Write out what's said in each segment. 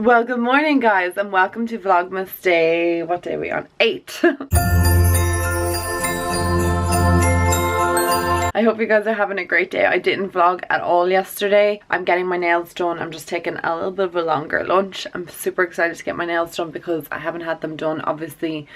Well, good morning guys and welcome to Vlogmas day, what day are we on? 8. I hope you guys are having a great day. I didn't vlog at all yesterday. I'm getting my nails done. I'm just taking a little bit of a longer lunch. I'm super excited to get my nails done because I haven't had them done obviously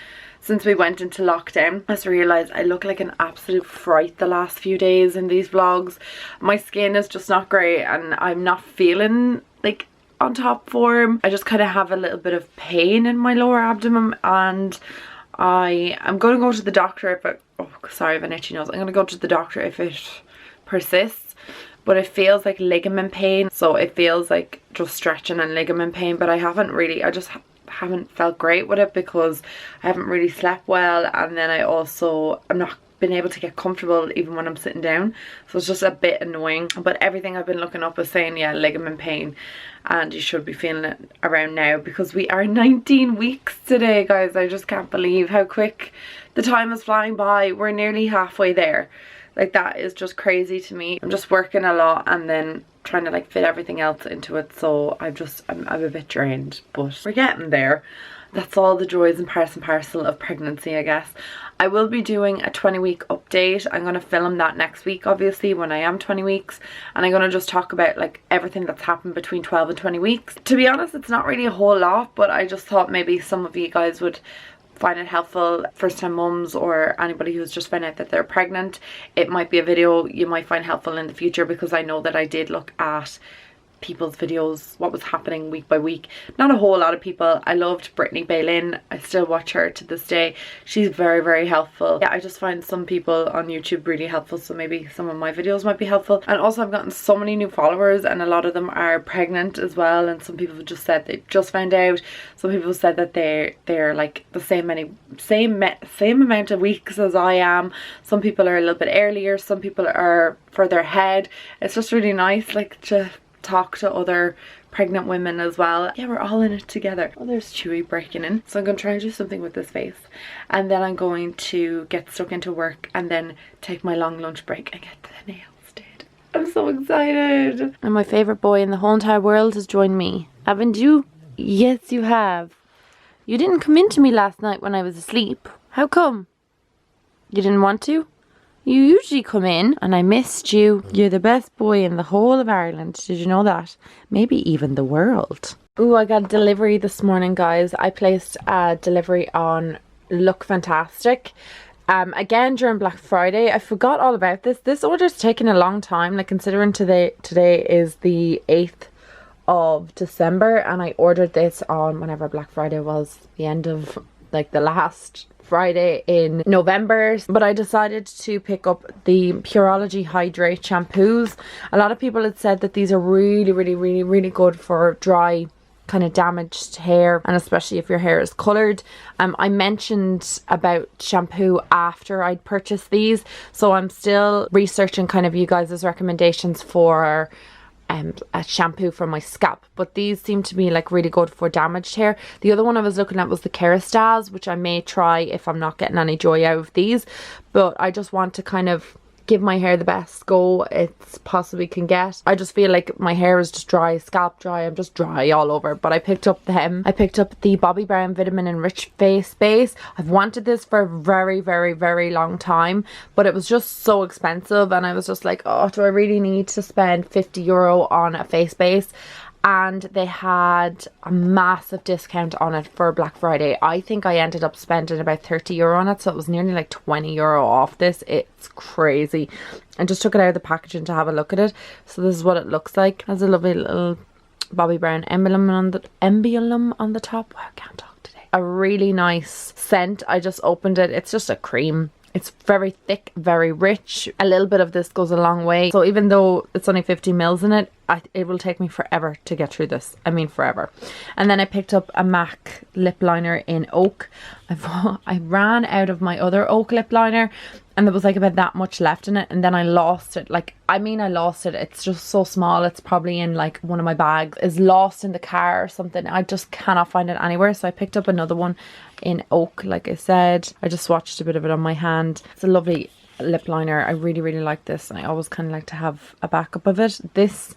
since we went into lockdown. I just realised I look like an absolute fright the last few days in these vlogs. My skin is just not great and I'm not feeling like on top form. I just kind of have a little bit of pain in my lower abdomen and I'm going to go to the doctor if it, oh sorry I have an itchy nose. I'm going to go to the doctor if it persists, but it feels like ligament pain, so it feels like just stretching and ligament pain, but I just haven't felt great with it because I haven't really slept well, and then I'm not been able to get comfortable even when I'm sitting down, so it's just a bit annoying. But everything I've been looking up is saying yeah, ligament pain, and you should be feeling it around now because we are 19 weeks today, guys. I just can't believe how quick the time is flying by. We're nearly halfway there. Like, that is just crazy to me. I'm just working a lot and then trying to like fit everything else into it, so I'm a bit drained, but we're getting there. That's all the joys and parcel of pregnancy, I guess. I will be doing a 20-week update. I'm going to film that next week, obviously, when I am 20 weeks. And I'm going to just talk about like everything that's happened between 12 and 20 weeks. To be honest, it's not really a whole lot, but I just thought maybe some of you guys would find it helpful, first time mums or anybody who's just found out that they're pregnant. It might be a video you might find helpful in the future because I know that I did look at people's videos, what was happening week by week. Not a whole lot of people. I loved Brittany Baylin. I still watch her to this day. She's very, very helpful. Yeah, I just find some people on YouTube really helpful, so maybe some of my videos might be helpful. And also I've gotten so many new followers and a lot of them are pregnant as well, and some people have just said they've just found out. Some people said that they're like the same amount of weeks as I am. Some people are a little bit earlier, some people are further ahead. It's just really nice like to talk to other pregnant women as well. Yeah, we're all in it together. Oh, there's Chewy breaking in. So I'm going to try and do something with this face, and then I'm going to get stuck into work and then take my long lunch break and get the nails did. I'm so excited. And my favourite boy in the whole entire world has joined me. Haven't you? Yes, you have. You didn't come into me last night when I was asleep. How come? You didn't want to? You usually come in and I missed you. You're the best boy in the whole of Ireland. Did you know that? Maybe even the world. Ooh, I got a delivery this morning, guys. I placed a delivery on Look Fantastic. Again, during Black Friday. I forgot all about this. This order's taken a long time. Like, considering today is the 8th of December and I ordered this on whenever Black Friday was, the end of like the last Friday in November. But I decided to pick up the Pureology Hydrate shampoos. A lot of people had said that these are really good for dry, kind of damaged hair, and especially if your hair is coloured. I mentioned about shampoo after I'd purchased these, so I'm still researching kind of you guys' recommendations for a shampoo for my scalp, but these seem to be like really good for damaged hair. The other one I was looking at was the Kerastase, which I may try if I'm not getting any joy out of these, but I just want to kind of give my hair the best go it's possibly can get. I just feel like my hair is just dry, scalp dry, I'm just dry all over. But I picked up them. I picked up the Bobbi Brown Vitamin Enriched Face Base. I've wanted this for a very long time, but it was just so expensive and I was just like, oh, do I really need to spend €50 on a face base? And they had a massive discount on it for Black Friday. I think I ended up spending about €30 on it, so it was nearly like €20 off this. It's crazy. I just took it out of the packaging to have a look at it. So this is what it looks like. It has a lovely little Bobbi Brown emblem on the top. Wow, I can't talk today. A really nice scent. I just opened it. It's just a cream. It's very thick, very rich. A little bit of this goes a long way. So even though it's only 50 mils in it, it will take me forever to get through this. I mean forever. And then I picked up a MAC lip liner in Oak. I ran out of my other Oak lip liner and there was like about that much left in it, and then I lost it. I lost it. It's just so small. It's probably in like one of my bags. It's lost in the car or something. I just cannot find it anywhere. So I picked up another one in Oak, like I said. I just swatched a bit of it on my hand. It's a lovely lip liner. I really like this, and I always kind of like to have a backup of it. This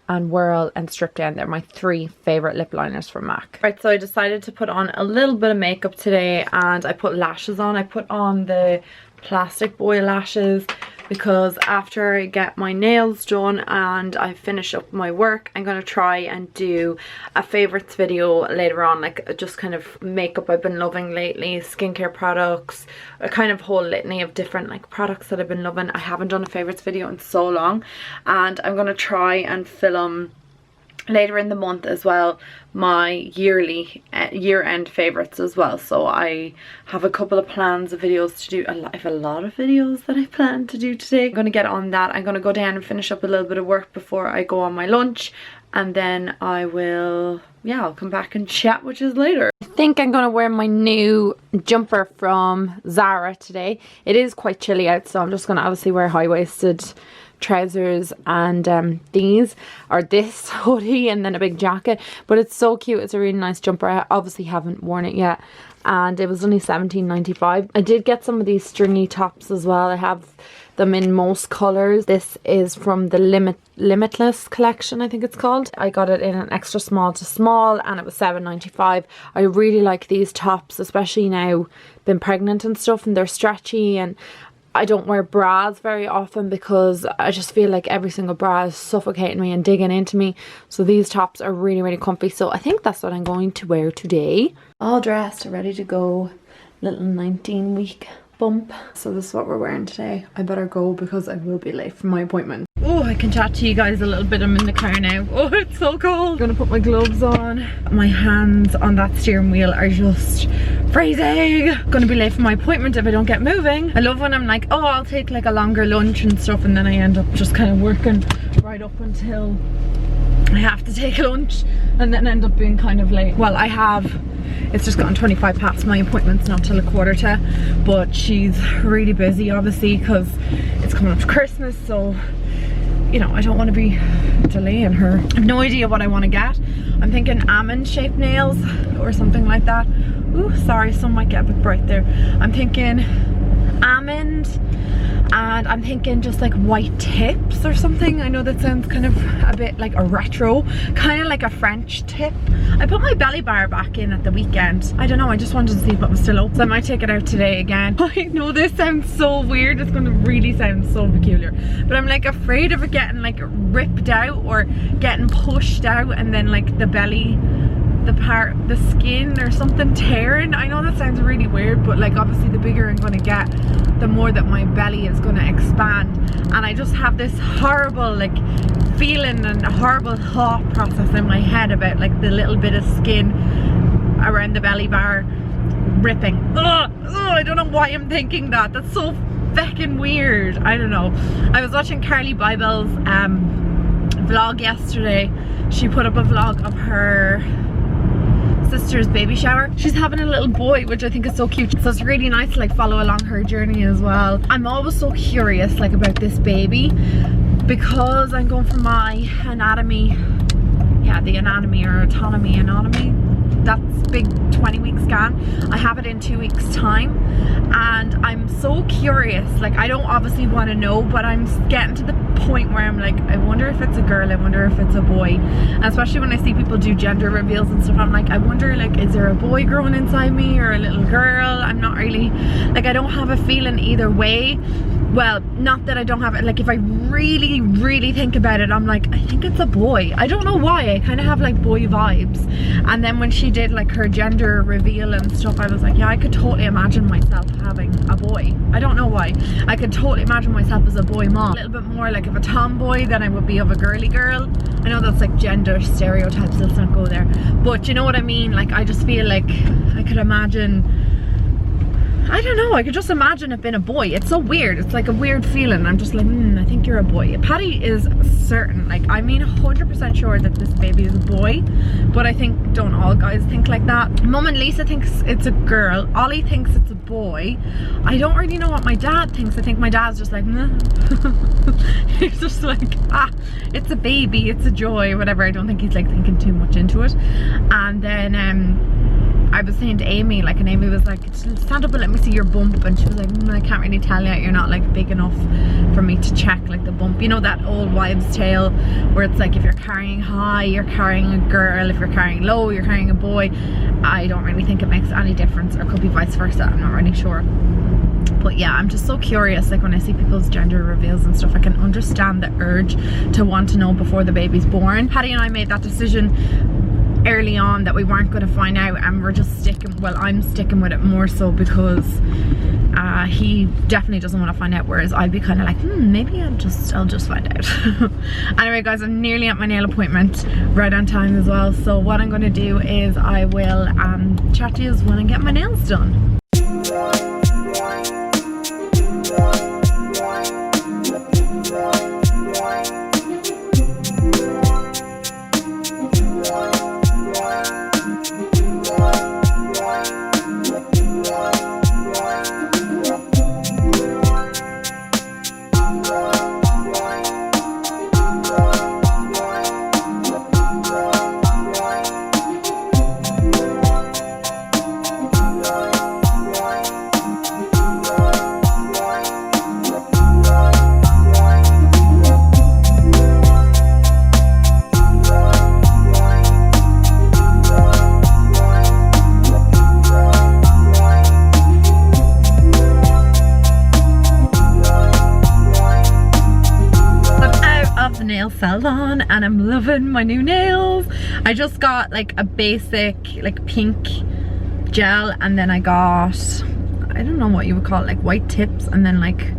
and Whirl and Strip Down. They're my 3 favourite lip liners from MAC. Right, so I decided to put on a little bit of makeup today, and I put lashes on. I put on the plastic boy lashes because after I get my nails done and I finish up my work, I'm going to try and do a favourites video later on, like just kind of makeup I've been loving lately, skincare products, a kind of whole litany of different like products that I've been loving. I haven't done a favourites video in so long, and I'm going to try and film later in the month as well my year-end favorites as well. So I have a couple of plans of videos to do. I have a lot of videos that I plan to do today. I'm going to get on that. I'm going to go down and finish up a little bit of work before I go on my lunch, and then I will, yeah, I'll come back and chat with you later. I think I'm going to wear my new jumper from Zara today. It is quite chilly out, so I'm just going to obviously wear high-waisted trousers and this hoodie and then a big jacket, but it's so cute. It's a really nice jumper. I obviously haven't worn it yet, and it was only $17.95. I did get some of these stringy tops as well. I have them in most colors. This is from the Limitless collection, I think it's called. I got it in an extra small to small, and it was $7.95. I really like these tops, especially now been pregnant and stuff, and they're stretchy, and I don't wear bras very often because I just feel like every single bra is suffocating me and digging into me. So these tops are really, really comfy. So I think that's what I'm going to wear today. All dressed, ready to go. Little 19-week bump. So this is what we're wearing today. I better go because I will be late for my appointment. Oh, I can chat to you guys a little bit. I'm in the car now. Oh, it's so cold. I'm gonna put my gloves on. My hands on that steering wheel are just freezing. Gonna be late for my appointment if I don't get moving. I love when I'm like, oh, I'll take like a longer lunch and stuff, and then I end up just kind of working right up until I have to take lunch, and then end up being kind of late. Well, I have. It's just gotten 25 past. My appointment's not till 1:15, but she's really busy obviously because it's coming up to Christmas, so you know, I don't want to be delaying her. I have no idea what I want to get. I'm thinking almond shaped nails or something like that. Ooh, sorry, sun might get a bit bright there. I'm thinking almond, and I'm thinking just like white tips or something. I know that sounds kind of a bit like a retro, kind of like a French tip. I put my belly bar back in at the weekend. I don't know, I just wanted to see if it was still open. So I might take it out today again. I know this sounds so weird, it's gonna really sound so peculiar, but I'm like afraid of it getting like ripped out or getting pushed out, and then like the belly, the skin or something tearing. I know that sounds really weird, but like obviously the bigger I'm gonna get, the more that my belly is gonna expand, and I just have this horrible like feeling and a horrible thought process in my head about like the little bit of skin around the belly bar ripping. Ugh, I don't know why I'm thinking that. That's so feckin' weird. I don't know. I was watching Carly Bibel's vlog yesterday. She put up a vlog of her sister's baby shower. She's having a little boy, which I think is so cute, so it's really nice to like follow along her journey as well. I'm always so curious like about this baby because I'm going for my anatomy, yeah, the anatomy or autonomy anatomy, that's big 20-week scan. I have it in 2 weeks time, and I'm so curious. Like I don't obviously want to know, but I'm getting to the point where I'm like, I wonder if it's a girl, I wonder if it's a boy. And especially when I see people do gender reveals and stuff, I'm like, I wonder like, is there a boy growing inside me or a little girl? I'm not really, like I don't have a feeling either way. Well, not that I don't have it, like if I really, really think about it, I'm like, I think it's a boy. I don't know why, I kind of have like boy vibes. And then when she did like her gender reveal and stuff, I was like, yeah, I could totally imagine myself having a boy. I don't know why. I could totally imagine myself as a boy mom. A little bit more like of a tomboy than I would be of a girly girl. I know that's like gender stereotypes, let's not go there. But you know what I mean? Like I just feel like I could imagine, I don't know, I could just imagine it being a boy. It's so weird, it's like a weird feeling. I'm just like, I think you're a boy. Patty is certain, like I mean 100% sure that this baby is a boy, but I think, don't all guys think like that? Mum and Lisa thinks it's a girl, Ollie thinks it's a boy. I don't really know what my dad thinks. I think my dad's just like, nah. He's just like, it's a baby, it's a joy, whatever. I don't think he's like thinking too much into it. And then I was saying to Amy, like, and Amy was like, stand up and let me see your bump, and she was like, I can't really tell you, you're not like big enough for me to check like the bump. You know that old wives tale where it's like, if you're carrying high, you're carrying a girl, if you're carrying low, you're carrying a boy. I don't really think it makes any difference, or it could be vice versa, I'm not really sure. But yeah, I'm just so curious, like when I see people's gender reveals and stuff, I can understand the urge to want to know before the baby's born. Patty and I made that decision early on that we weren't going to find out, and we're just sticking, well, I'm sticking with it more so because he definitely doesn't want to find out, whereas I'd be kind of like, maybe I'll just find out. Anyway guys, I'm nearly at my nail appointment, right on time as well, so what I'm going to do is I will chat to you when I get my nails done. Nail salon and I'm loving my new nails. I just got like a basic like pink gel, and then I got, I don't know what you would call it, like white tips and then like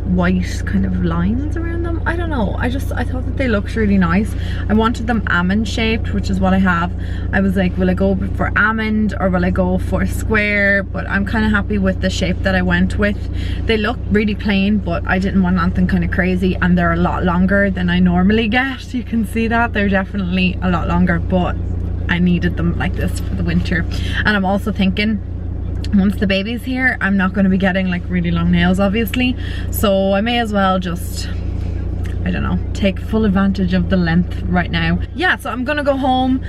white kind of lines around them. I don't know, I thought that they looked really nice. I wanted them almond shaped, which is what I have. I was like, will I go for almond or will I go for square? But I'm kind of happy with the shape that I went with. They look really plain, but I didn't want anything kind of crazy, and they're a lot longer than I normally get. You can see that they're definitely a lot longer, but I needed them like this for the winter. And I'm also thinking, once the baby's here, I'm not going to be getting like really long nails obviously, so I may as well just, I don't know, take full advantage of the length right now. Yeah, so I'm gonna go home,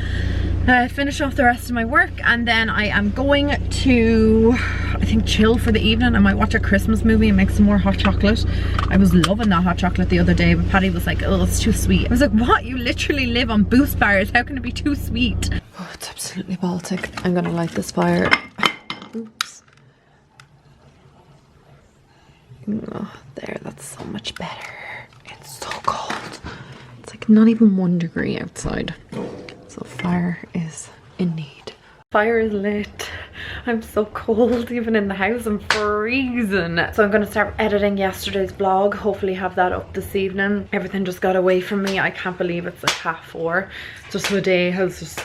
finish off the rest of my work, and then I am going to, I think, chill for the evening. I might watch a Christmas movie and make some more hot chocolate. I was loving that hot chocolate the other day, but Patty was like, oh, it's too sweet. I was like, what? You literally live on Boost bars, how can it be too sweet? Oh, it's absolutely Baltic. I'm gonna light this fire. Oops. Oh, there, that's so much better. It's so cold. It's like not even 1 degree outside. So fire is in need. Fire is lit. I'm so cold, even in the house, I'm freezing. So I'm gonna start editing yesterday's vlog, hopefully have that up this evening. Everything just got away from me. I can't believe it's like 4:30. Just the day has just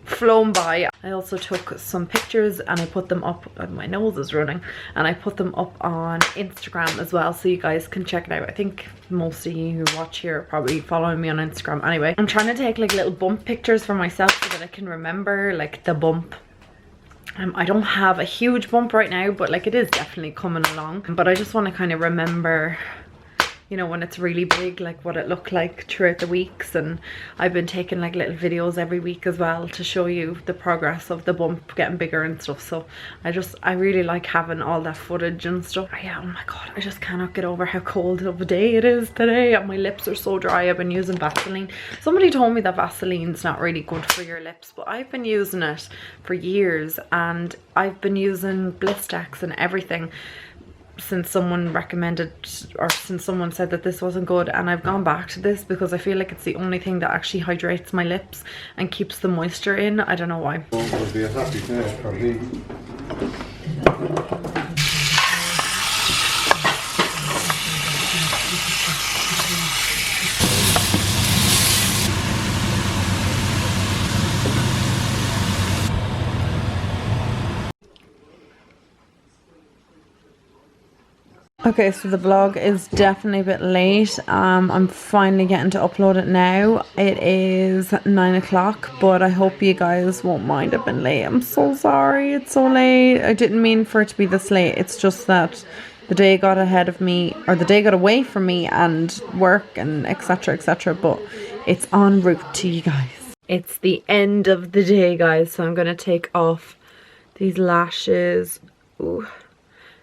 flown by. I also took some pictures and I put them up, my nose is running, and I put them up on Instagram as well, so you guys can check it out. I think most of you who watch here are probably following me on Instagram. Anyway, I'm trying to take like little bump pictures for myself so that I can remember like the bump. I don't have a huge bump right now, but like it is definitely coming along, but I just want to kind of remember, you know, when it's really big, like what it looked like throughout the weeks. And I've been taking like little videos every week as well to show you the progress of the bump getting bigger and stuff. So I really like having all that footage and stuff. Yeah, oh my god, I just cannot get over how cold of a day it is today, and my lips are so dry. I've been using Vaseline. Somebody told me that Vaseline's not really good for your lips, but I've been using it for years, and I've been using Blistex and everything since someone recommended, or since someone said that this wasn't good, and I've gone back to this because I feel like it's the only thing that actually hydrates my lips and keeps the moisture in. I don't know why. Okay, so the vlog is definitely a bit late. I'm finally getting to upload it now. It is 9 o'clock, but I hope you guys won't mind I've been late. I'm so sorry it's so late. I didn't mean for it to be this late. It's just that the day got ahead of me, or the day got away from me, and work and etc, etc, but it's en route to you guys. It's the end of the day, guys, so I'm gonna take off these lashes. Ooh.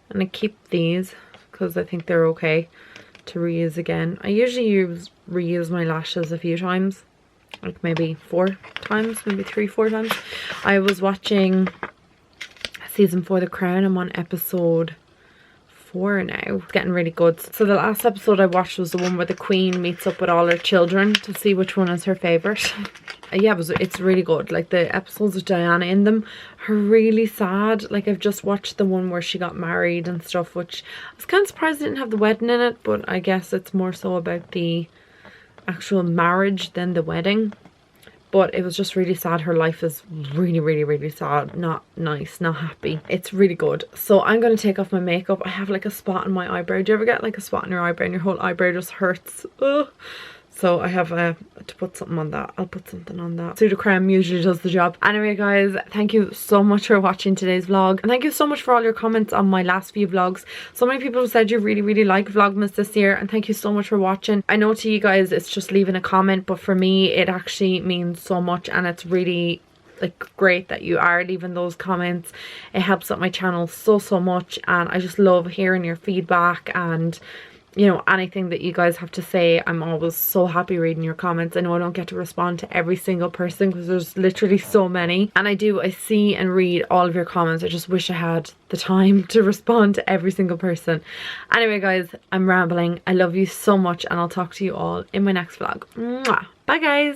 And I keep these because I think they're okay to reuse again. I usually reuse my lashes a few times, like maybe 4 times, maybe 3-4 times. I was watching season 4 The Crown. I'm on episode 4 now. It's getting really good. So the last episode I watched was the one where the Queen meets up with all her children to see which one is her favourite. Yeah, it's really good. Like, the episodes with Diana in them are really sad. Like, I've just watched the one where she got married and stuff, which I was kind of surprised it didn't have the wedding in it, but I guess it's more so about the actual marriage than the wedding. But it was just really sad. Her life is really, really, really sad. Not nice, not happy. It's really good. So I'm going to take off my makeup. I have like a spot on my eyebrow. Do you ever get like a spot on your eyebrow and your whole eyebrow just hurts? Ugh. So I have to put something on that. I'll put something on that. Pseudo-creme usually does the job. Anyway guys, thank you so much for watching today's vlog. And thank you so much for all your comments on my last few vlogs. So many people have said you really, really like Vlogmas this year. And thank you so much for watching. I know to you guys it's just leaving a comment, but for me it actually means so much. And it's really like great that you are leaving those comments. It helps out my channel so much. And I just love hearing your feedback and, you know, anything that you guys have to say. I'm always so happy reading your comments. I know I don't get to respond to every single person because there's literally so many, and I see and read all of your comments. I just wish I had the time to respond to every single person. Anyway guys, I'm rambling. I love you so much and I'll talk to you all in my next vlog. Mwah. Bye guys.